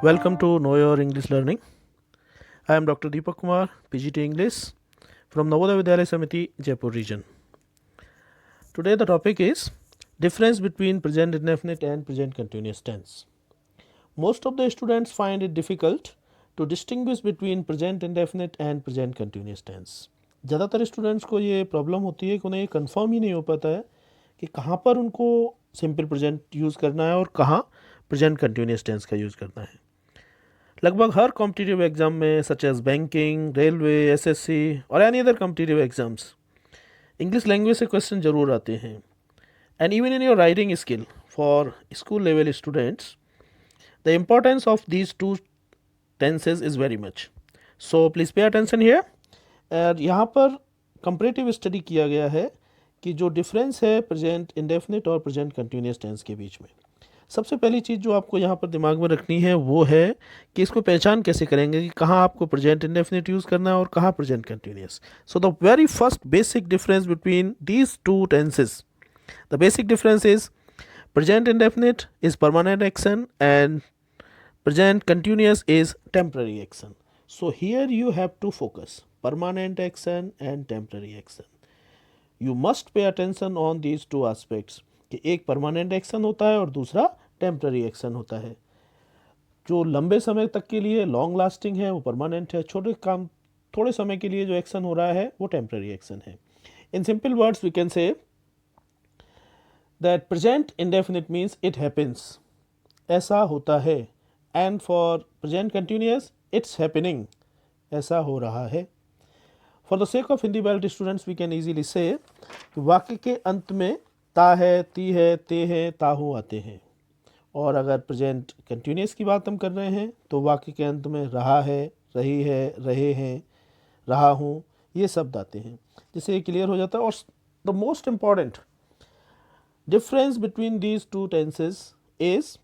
Welcome to Know Your English Learning. I am Dr. Deepak Kumar, PGT English from Navodaya Vidyalaya Samiti, Jaipur region. Today the topic is difference between present indefinite and present continuous tense. Most of the students find it difficult to distinguish between present indefinite and present continuous tense. ज़्यादातर students को ये problem होती है कि उन्हें ये confirm ही नहीं हो पाता है कि कहाँ पर उनको सिंपल प्रेजेंट यूज़ करना है और कहाँ प्रेजेंट कंटिन्यूस टेंस का यूज़ करना है। लगभग हर कॉम्पिटिटिव एग्जाम में such as banking, railway, SSC और any other competitive exams English language से क्वेश्चन जरूर आते हैं। And even in your writing skill for school level students the importance of these two tenses is very much. So please pay attention here. और यहाँ पर comparative study किया गया है कि जो डिफरेंस है प्रेजेंट इंडेफिनिट और प्रेजेंट कंटिन्यूस टेंस के बीच में, सबसे पहली चीज़ जो आपको यहाँ पर दिमाग में रखनी है वो है कि इसको पहचान कैसे करेंगे कि कहाँ आपको प्रेजेंट इंडेफिनिट यूज़ करना है और कहाँ present continuous. So the very first basic difference between these two tenses, the basic difference is present indefinite is permanent action and present continuous is temporary action. So here you have to focus permanent action and temporary action. You must pay attention on these two aspects कि एक permanent action होता है और दूसरा temporary action होता है। जो लंबे समय तक के लिए लॉन्ग लास्टिंग है वो परमानेंट है, छोटे काम थोड़े समय के लिए जो एक्शन हो रहा है वो टेम्पररी एक्शन है। In simple words we can say that present indefinite means it happens, ऐसा होता है, and for present continuous it's happening, ऐसा हो रहा है। For the sake of Hindi belt students we can easily say वाक्य के अंत में ता है, ती है, ते है, ताहू आते हैं। और अगर प्रेजेंट कंटिन्यूस की बात हम कर रहे हैं तो वाक्य के अंत में रहा है, रही है, रहे हैं, रहा हूँ, ये शब्द आते हैं, जिससे ये क्लियर हो जाता है। और the most important difference between these two tenses is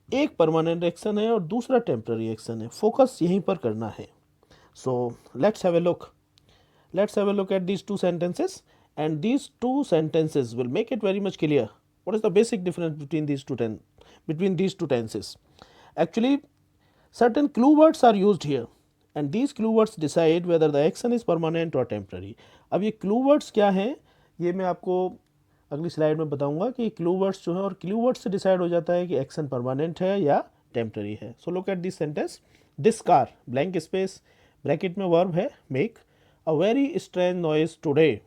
एक परमानेंट एक्शन है और दूसरा टेम्पररी एक्शन है। फोकस यहीं पर करना है। सो let's have a look at these two sentences, and these two sentences will make it very much clear what is the basic difference between these two tenses. Actually, certain clue words are used here and these clue words decide whether the action is permanent or temporary. अब ये clue words क्या हैं ये मैं आपको अगली slide में बताऊंगा कि क्लू वर्ड्स जो है और क्लू वर्ड्स से डिसाइड हो जाता है कि एक्शन परमानेंट है या टेम्पररी है। So look at this sentence, this car blank space bracket में वर्ब है make a very strange noise today.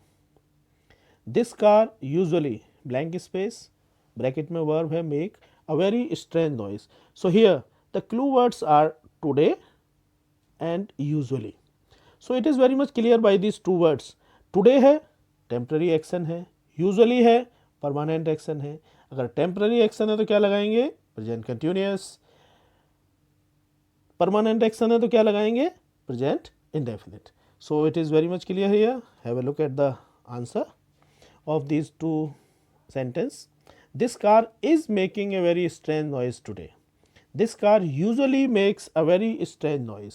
This car usually blank space bracket में वर्ब है make a very strange noise. So here the clue words are today and usually. So it is very much clear by this two words. Today है temporary action है, usually है permanent action है। अगर temporary action है तो क्या लगाएंगे, present continuous. Permanent action है तो क्या लगाएंगे, present indefinite. So it is very much clear here. Have a look at the answer of these two sentence. This car is making a very strange noise today. This car usually makes a very strange noise.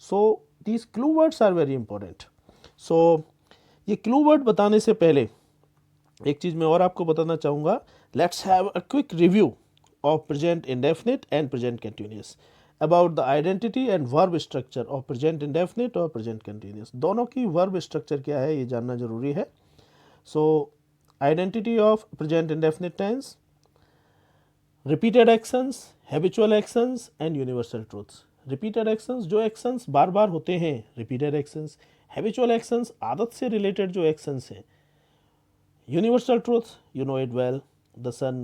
So these clue words are very important. So ये clue word बताने से पहले एक चीज़ मैं और आपको बताना चाहूँगा। Let's have a quick review of present indefinite and present continuous about the identity and verb structure of present indefinite और प्रेजेंट कंटिन्यूस। दोनों की वर्ब स्ट्रक्चर क्या है ये जानना जरूरी है। So identity of present indefinite tense, repeated actions, habitual actions and universal truths. Repeated actions जो एक्शंस बार बार होते हैं, रिपीटेड एक्शंस। हैबिचुअल एक्शंस आदत से रिलेटेड जो एक्शंस हैं। Universal truth, you know it well. The sun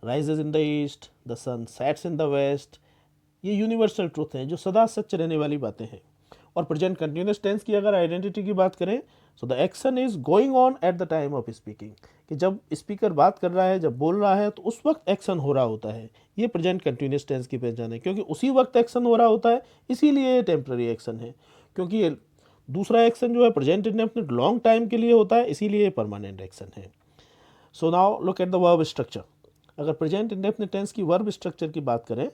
rises in the east, the sun sets in the west. ये यूनिवर्सल ट्रूथ हैं जो सदा सच रहने वाली बातें हैं। और प्रेजेंट कंटिन्यूस टेंस की अगर आइडेंटिटी की बात करें so the action is going on at the time of speaking, कि जब स्पीकर बात कर रहा है, जब बोल रहा है तो उस वक्त एक्शन हो रहा होता है। ये प्रेजेंट कंटिन्यूस टेंस की पहचान है, क्योंकि उसी वक्त एक्शन हो रहा होता है, इसीलिए ये टेम्पररी एक्शन है। क्योंकि ये दूसरा एक्शन जो है प्रेजेंट इंडेफिनिट लॉन्ग टाइम के लिए होता है, इसीलिए ये परमानेंट एक्शन है। So now look at the verb structure. अगर प्रेजेंट इंडेफिनिट टेंस की वर्ब स्ट्रक्चर की बात करें,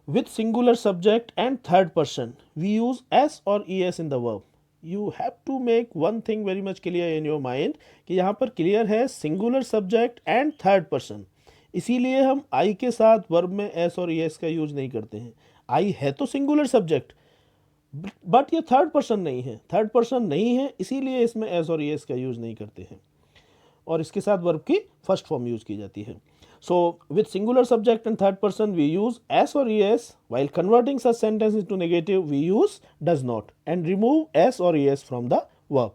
with singular subject and third person we use S or E S in the verb. You have to make one thing very much clear in your mind कि यहाँ पर clear है singular subject and third person. इसीलिए हम आई के साथ verb में S और एस का यूज नहीं करते हैं। आई है तो सिंगुलर सब्जेक्ट, बट ये थर्ड पर्सन नहीं है, थर्ड पर्सन नहीं है, इसीलिए इसमें एस और एस का यूज नहीं करते हैं और इसके साथ वर्ब की फर्स्ट फॉर्म यूज की जाती है। So with singular subject and third person we use s or es, while converting such sentence into negative we use does not and remove s or es from the verb.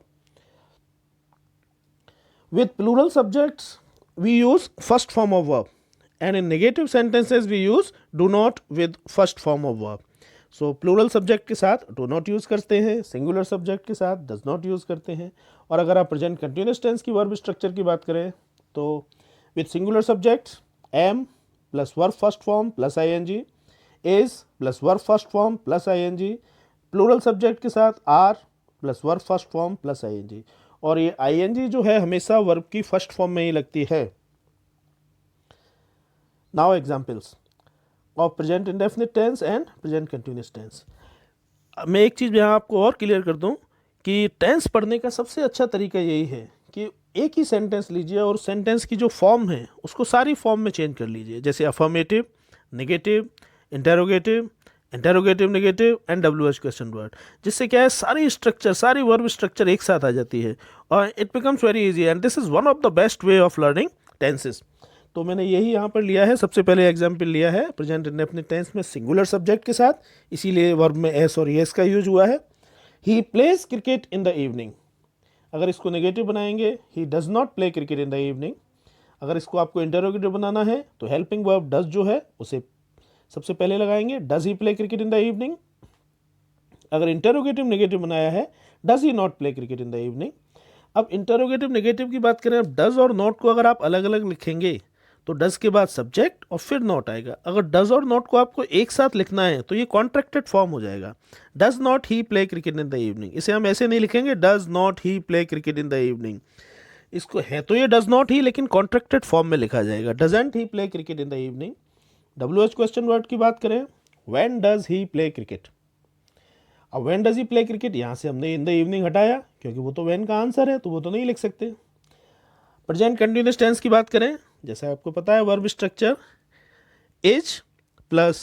With plural subjects we use first form of verb and in negative sentences we use do not with first form of verb. So plural subject के साथ do not use करते हैं, singular subject के साथ does not use करते हैं। और अगर आप present continuous tense की verb structure की बात करें तो with singular subjects am plus verb first form plus ing, is plus verb first form plus ing, plural subject के साथ are plus verb first form plus ing, और ये ing जो है हमेशा verb की first form में ही लगती है। Now examples of present indefinite tense and present continuous tense। मैं एक चीज़ यहाँ आपको और क्लियर कर दूँ कि टेंस पढ़ने का सबसे अच्छा तरीका यही है कि एक ही सेंटेंस लीजिए और सेंटेंस की जो फॉर्म है उसको सारी फॉर्म में चेंज कर लीजिए, जैसे affirmative, negative, interrogative, interrogative negative and WH question word, जिससे क्या है सारी स्ट्रक्चर, सारी वर्ब स्ट्रक्चर एक साथ आ जाती है और it becomes very easy and this is one of the best way of learning tenses. तो मैंने यही यहाँ पर लिया है, सबसे पहले एग्जाम्पल लिया है प्रेजेंट इंडेफिनिट टेंस में सिंगुलर सब्जेक्ट के साथ, इसीलिए वर्ब में एस और एस का यूज हुआ है। He plays cricket in the evening, अगर इसको नेगेटिव बनाएंगे he does not play cricket in the evening. अगर इसको आपको इंटरोगेटिव बनाना है तो हेल्पिंग वर्ब डज जो है उसे सबसे पहले लगाएंगे, does he play cricket in the evening. अगर इंटरोगेटिव नेगेटिव बनाया है does he not play cricket in the evening. अब इंटरोगेटिव नेगेटिव की बात करें, अब डज और नॉट को अगर आप अलग अलग लिखेंगे तो डज के बाद सब्जेक्ट और फिर नॉट आएगा। अगर डज और नॉट को आपको एक साथ लिखना है तो ये कॉन्ट्रैक्टेड फॉर्म हो जाएगा, does not he play cricket in the evening. इसे हम ऐसे नहीं लिखेंगे does not he play cricket in the evening, इसको है तो ये डज नॉट ही लेकिन कॉन्ट्रैक्टेड फॉर्म में लिखा जाएगा, doesn't he play cricket in the evening. WH question word की बात करें, when does he play cricket. अब when does he play cricket, यहाँ से हमने इन द इवनिंग हटाया क्योंकि वो तो व्हेन का आंसर है तो वो तो नहीं लिख सकते। प्रेजेंट कंटिन्यूअस टेंस की बात करें, जैसे आपको पता है verb structure is plus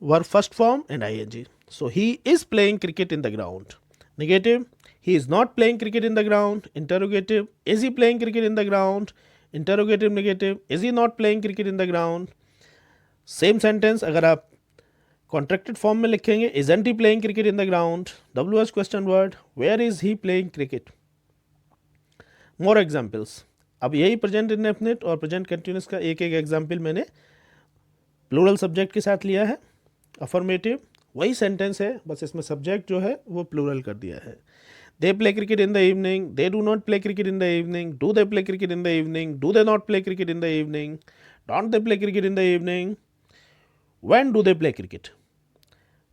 verb first form and ing। So he is playing cricket in the ground. Negative, he is not playing cricket in the ground. Interrogative, is he playing cricket in the ground. Interrogative negative, is he not playing cricket in the ground. Same sentence अगर आप contracted form में लिखेंगे, isn't he playing cricket in the ground. WH question word, where is he playing cricket. More examples. अब यही present indefinite और present continuous का एक एक एग्जाम्पल मैंने प्लूरल सब्जेक्ट के साथ लिया है। अफर्मेटिव वही सेंटेंस है, बस इसमें सब्जेक्ट जो है वो प्लूरल कर दिया है। They play cricket in the evening, they do not play cricket in the evening, do they play cricket in the evening, do they not play cricket in the evening, don't they play cricket in the evening, when do they play cricket.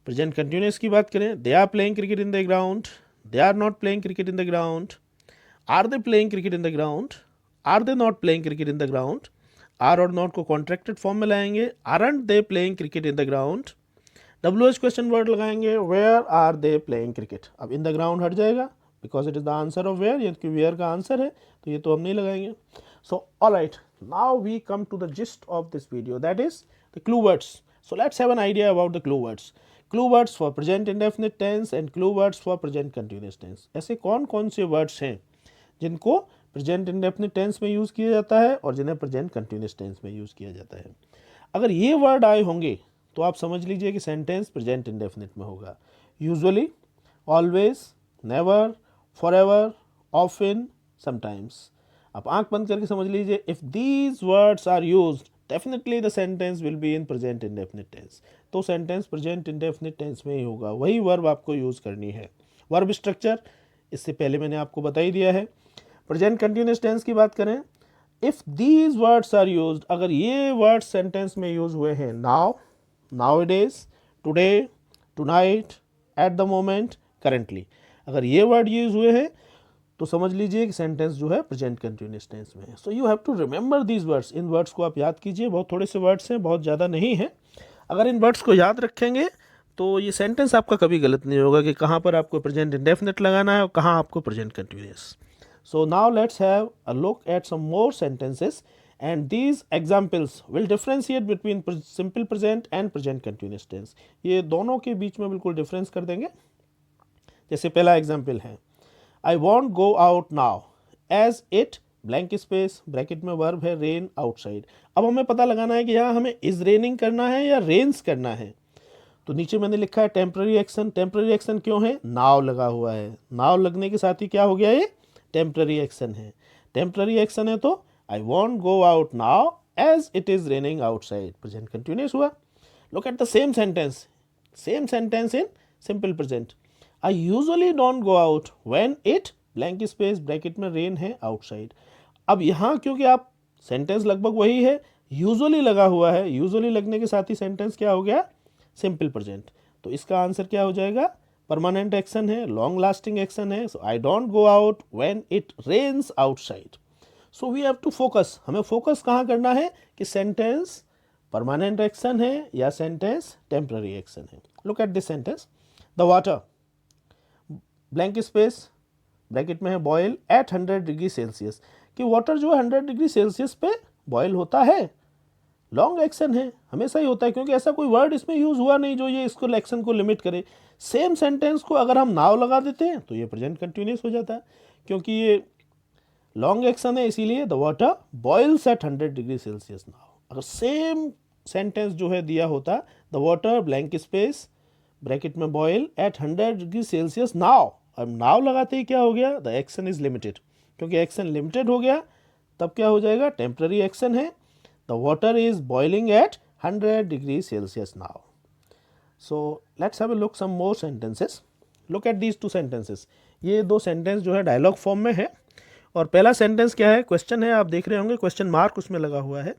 Present continuous की बात करें, they are playing cricket in the ground, they are not playing cricket in the ground, are they playing cricket in the ground, are they not playing cricket in the ground. Are और not को contracted form में लाएंगे, aren't they playing cricket in the ground. WH question word लगाएंगे, where are they playing cricket. अब in the ground हट जाएगा because it is the answer of where, ये where का आंसर है तो ये तो हम नहीं लगाएंगे। So alright, now we come to the gist of this video, that is the clue words. So let's have an idea about the clue words. Clue words for present indefinite tense and clue words for present continuous tense. ऐसे कौन कौन से words हैं जिनको present indefinite tense में use किया जाता है और जिन्हें प्रेजेंट कंटिन्यूअस टेंस में यूज़ किया जाता है। अगर ये वर्ड आए होंगे तो आप समझ लीजिए कि सेंटेंस प्रेजेंट इंडेफिनिट में होगा। Usually, always, never, forever, often, sometimes. आप आंख बंद करके समझ लीजिए, if these words are used definitely the sentence will be in present indefinite tense. तो सेंटेंस प्रेजेंट इंडेफिनिट टेंस में ही होगा, वही वर्ब आपको यूज़ करनी है। वर्ब स्ट्रक्चर इससे पहले मैंने आपको बता ही दिया है। प्रेजेंट कंटिन्यूअस टेंस की बात करें, if these words are used, अगर ये वर्ड्स सेंटेंस में यूज हुए हैं, now, nowadays, today, tonight, at the moment, currently, अगर ये वर्ड यूज हुए हैं तो समझ लीजिए कि सेंटेंस जो है प्रेजेंट कंटिन्यूअस टेंस में है। So you have to remember these words. इन वर्ड्स को आप याद कीजिए, बहुत थोड़े से वर्ड्स हैं, बहुत ज़्यादा नहीं है। अगर इन वर्ड्स को याद रखेंगे तो ये सेंटेंस आपका कभी गलत नहीं होगा कि कहाँ पर आपको प्रेजेंट इंडेफिनिट लगाना है और कहाँ आपको present continuous. So now let's have a look at some more sentences and these examples will differentiate between simple present and present continuous tense. ये दोनों के बीच में बिल्कुल डिफरेंस कर देंगे. जैसे पहला एग्जाम्पल है, I won't go out now as it blank space bracket में वर्ब है रेन आउटसाइड. अब हमें पता लगाना है कि यहाँ हमें इज रेनिंग करना है या रेन्स करना है. तो नीचे मैंने लिखा है टेम्पररी एक्शन. टेम्पररी एक्शन क्यों है? नाव लगा हुआ है. नाव लगने के साथ ही क्या हो गया, ये टेम्पररी एक्शन है. टेम्पररी एक्शन है तो I want go out now as it is raining outside. Present continuous हुआ. Look at the same sentence in simple present. I usually don't go out when it blank space bracket में rain है outside. अब यहाँ क्योंकि आप sentence लगभग वही है, यूजुअली लगा हुआ है, यूजुअली लगने के साथ ही सेंटेंस क्या हो गया, सिंपल प्रेजेंट. तो इसका आंसर क्या हो जाएगा, परमानेंट एक्शन है, लॉन्ग लास्टिंग एक्शन है. So I don't go out when it rains outside. So we have to focus. हमें फोकस कहाँ करना है कि सेंटेंस परमानेंट एक्शन है या सेंटेंस टेम्पररी एक्शन है. Look at this sentence. The water blank space bracket में है बॉयल एट 100 डिग्री सेल्सियस. कि वाटर जो 100 डिग्री सेल्सियस पे बॉयल होता है, लॉन्ग एक्शन है, हमेशा ही होता है, क्योंकि ऐसा कोई वर्ड इसमें यूज हुआ नहीं जो ये इसको एक्शन को लिमिट करे. सेम सेंटेंस को अगर हम नाउ लगा देते हैं तो ये प्रेजेंट कंटिन्यूस हो जाता है, क्योंकि ये लॉन्ग एक्शन है, इसीलिए the water boils at 100 degree Celsius now. अगर सेम सेंटेंस जो है दिया होता the water blank space bracket में boil at 100 degree Celsius now, अब नाउ लगाते ही क्या हो गया, द एक्शन इज लिमिटेड. क्योंकि एक्शन लिमिटेड हो गया तब क्या हो जाएगा, टेम्पररी एक्शन है. The water is boiling at 100 degree Celsius now. So let's have a look some more sentences. Look at these 2 sentences. ये 2 सेंटेंस जो है डायलॉग फॉर्म में है. और पहला सेंटेंस क्या है, क्वेश्चन है, आप देख रहे होंगे क्वेश्चन मार्क उसमें लगा हुआ है.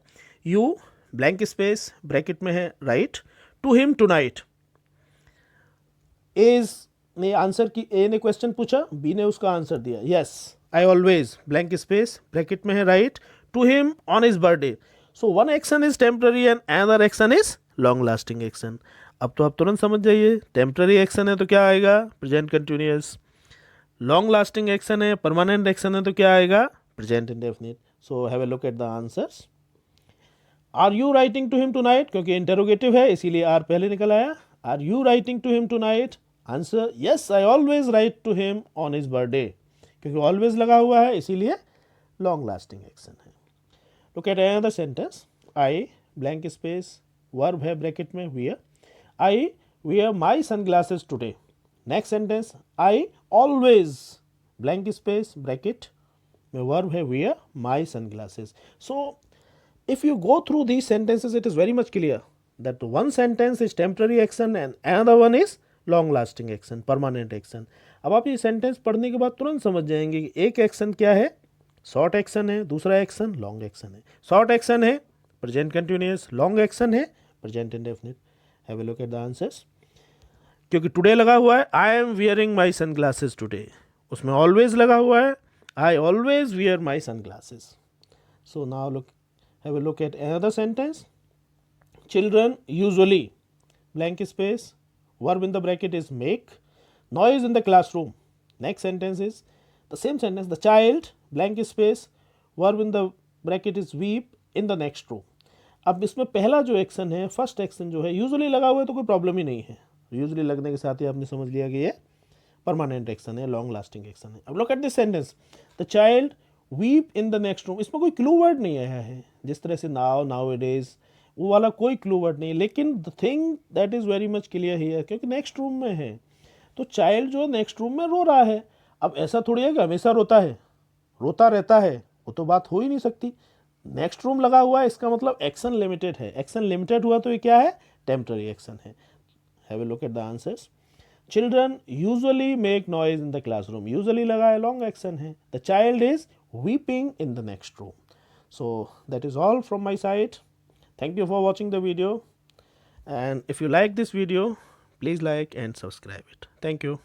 यू ब्लैंक स्पेस ब्रैकेट में है राइट टू हिम टुनाइट. एज ने आंसर की, ए ने क्वेश्चन पूछा, बी ने उसका आंसर दिया. Yes I always blank space bracket में है write to him on his birthday. So one action is temporary and another action is long lasting action. अब तो आप तुरंत समझ जाइए, टेम्पररी एक्शन है तो क्या आएगा, present continuous. Long lasting action है, परमानेंट एक्शन है तो क्या आएगा, present indefinite. So have a look at the answers. Are you writing to him tonight, क्योंकि इंटरोगेटिव है इसीलिए आर पहले निकल आया. Are you writing to him tonight, answer yes I always write to him on his birthday. क्योंकि always लगा हुआ है इसीलिए लॉन्ग लास्टिंग एक्शन है. Look at another sentence. I blank space verb है ब्रैकेट में wear. I wear my sunglasses today. Next sentence. I always blank space bracket में verb है wear my sunglasses. So if you go through these sentences, it is very much clear that one sentence is temporary action and another one is long lasting action, permanent action. अब आप ये sentence पढ़ने के बाद तुरंत समझ जाएंगे कि एक एक्शन क्या है, शॉर्ट एक्शन है, दूसरा एक्शन लॉन्ग एक्शन है. शॉर्ट एक्शन है प्रेजेंट कंटिन्यूअस, लॉन्ग एक्शन है present indefinite. Have a look at the answers. क्योंकि टुडे लगा हुआ है, I am wearing my sunglasses today, उसमें ऑलवेज लगा हुआ है, I always wear my sunglasses. So now look, have a look at another sentence. Children usually blank space verb in the bracket is make noise in the classroom. Next sentence is the same sentence. The child blank space verb in the bracket is weep in the next room. अब इसमें पहला जो action है, first action जो है, usually लगा हुआ है तो कोई प्रॉब्लम ही नहीं है. यूजुअली लगने के साथ ही आपने समझ लिया कि ये परमानेंट एक्शन है, लॉन्ग लास्टिंग एक्शन है. अब look at this sentence. The child weep in the next room. इसमें कोई क्लू वर्ड नहीं आया है, जिस तरह से नाउ, नाउ इट इज, वो वाला कोई क्लू वर्ड नहीं. लेकिन the thing that is very much clear here, क्योंकि नेक्स्ट रूम में है तो चाइल्ड जो नेक्स्ट रूम में रो रहा है. अब ऐसा थोड़ी है कि हमेशा रोता है, रोता रहता है, वो तो बात हो ही नहीं सकती. नेक्स्ट रूम लगा हुआ है, इसका मतलब एक्शन लिमिटेड है. एक्शन लिमिटेड हुआ तो ये क्या है, टेम्पररी एक्शन है. Have a look at the answers. Children usually make noise in the classroom. Usually लगा है, long action है. The child is weeping in the next room. So that is all from my side. Thank you for watching the video. And if you like this video, please like and subscribe it. Thank you.